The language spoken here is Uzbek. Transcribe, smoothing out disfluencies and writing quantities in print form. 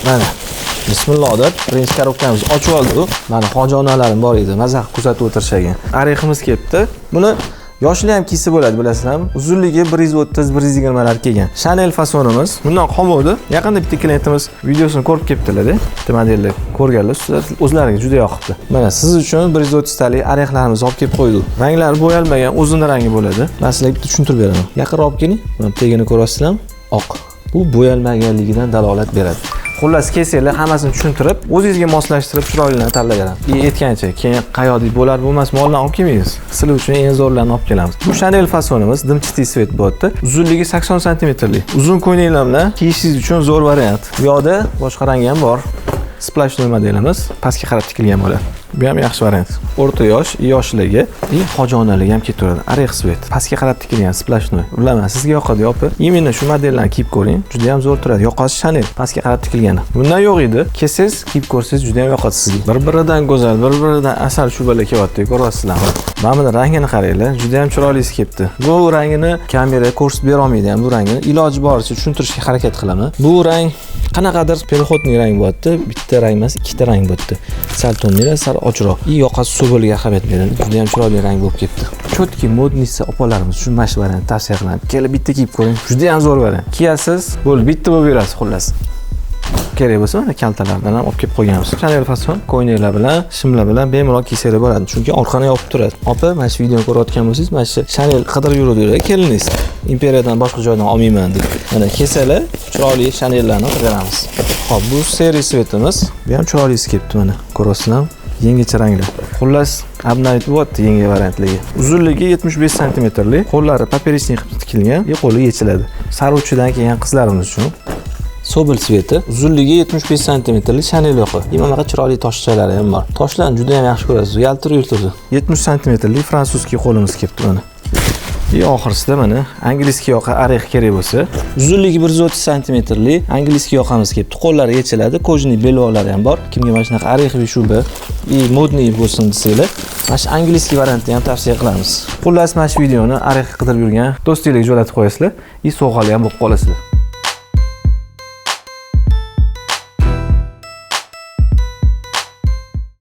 Mana bismillah deb birinchi korobkamizni ochib oldik. Mana hoji onalarim bor edi, maza qilib kuzatib o'tirishgan. Areximiz kelibdi. Buni yoshli ham kiysa bo'ladi, bilasizlarmi? Uzunligi 130-120 lar kelgan. Chanel fasonimiz. Bundan qolmadi. Yaqinda bitta klientimiz videosini ko'rib kelibdilar-da. Bitta modelni ko'rganlar, o'zlariga juda yoqibdi. Mana siz uchun 130 talik arexlarimizni olib kelib qo'ydik. Ranglari bo'yalmagan, o'zining rangi bo'ladi. Men sizlarga bitta tushuntirib beraman. Yaqinroq olib keling. Mana tegini ko'rasizlarmi? Oq. Bu bo'yalmaganligidan dalolat beradi. Xullas kelsanglar hammasini tushuntirib, o'zingizga moslashtirib chiroylilarni tanlayveramiz. Aytgancha, keyin qayoqda bo'lar bo'lmas mollarni olib kelmaymiz. Sizlar uchun eng zo'rlarini olib kelamiz. Bu Chanel fasonimiz dimchitli svet bo'tdi. Uzunligi 80 santimetrlik. Uzun ko'ylaklar bilan kiyishingiz uchun zo'r variant. Bu yoqda boshqa rangi ham bor. Splashnoy modelimiz pastga qarab tikilgan bo'ladi. Bu ham yaxshi variant. O'rta yosh, yoshligi, hoji onaligi ham ketaveradi. Arex svet. Pastga qarab tikilgan splashnoy. Bilaman, sizga yoqadi yopi. Imенно shu modellarni kiyib ko'ring. Juda ham zo'r turadi. Yoqasi Chanel, pastga qarab tikilgani. Bundan yo'q edi. Kelsangiz, kiyib ko'rsangiz juda ham yoqadi sizga. Bir-biridan go'zal, bir-biridan asal shubalar kelyapti, ko'ryapsizlarmi? Mana bu rangini qaranglar. Juda ham chiroylisi kelibdi. Bu rangini kamera ko'rsatib bera olmaydi ham bu rangini. Iloji boricha tushuntirishga harakat qilaman. Bu rang qanaqadir переходный rang bo'pti. Bitta rang emas, ikkita rang bo'pti. Sal tonliroq, sal ochroq. Yoqasi suv bo'liga ahamiyat beradi. Juda ham chiroyli rang bo'lib ketdi. Chotki modnisi opalarimiz shu mash variant tavsiya qilaman. Kelib bitta kiyib ko'ring. Juda ham zo'r variant. Kiyasiz, bo'ldi, bitta bo'lib yurasiz xullas. Kerak bo'lsa mana kaltalardan ham olib kelib qo'yganmiz. Chanel fason ko'ylaklar bilan, shimlar bilan bemalol kiysanglar bo'ladi. Chunki orqani yopib turadi. Opa, mana shu videoni ko'rayotgan bo'lsangiz, mana shu Chanel qidirib yuruvdilar, keliningiz. Imperiyadan boshqa joydan olmayman deb. Mana kelsalar, chiroyli Chanellarni beramiz. Xo'p, bu seri svetimiz. Bu ham chiroylisi kelibdi mana. Ko'rasizlarmi? Yangicha ranglar. Xullas, abnayt bo'pti yangi variantligi. Uzunligi 75 santimetrlik, qo'llari poperisnik qilib tikilgan, qo'li yechiladi. Saruvchidan kelgan qizlarimiz uchun Sobel sveti, uzunligi 75 santimetrlik Chanel yoqi. Mana bunaqa chiroyli toshchalari ham bor. Toshlarni juda ham yaxshi ko'rasiz, yaltirib yurtadi. 70 santimetrlik frantsuzskiy qo'limiz kelibdi mana. Oxirisida mana angliskiy yoqa arex kerak bo'lsa, uzunligi 130 santimetrlik angliskiy yoqamiz kelibdi. Qo'llari yechiladi, kojniy belbog'lari ham bor. Kimga mana shunaqa arexli shuba, modniy bo'lsin desanglar, mana shu angliskiy variantni ham tavsiya qilamiz. Xullas, mana shu videoni arex qidirib yurgan do'stinglarga jo'natib qo'yasizlar, sovg'ali ham bo'lib qolasizlar.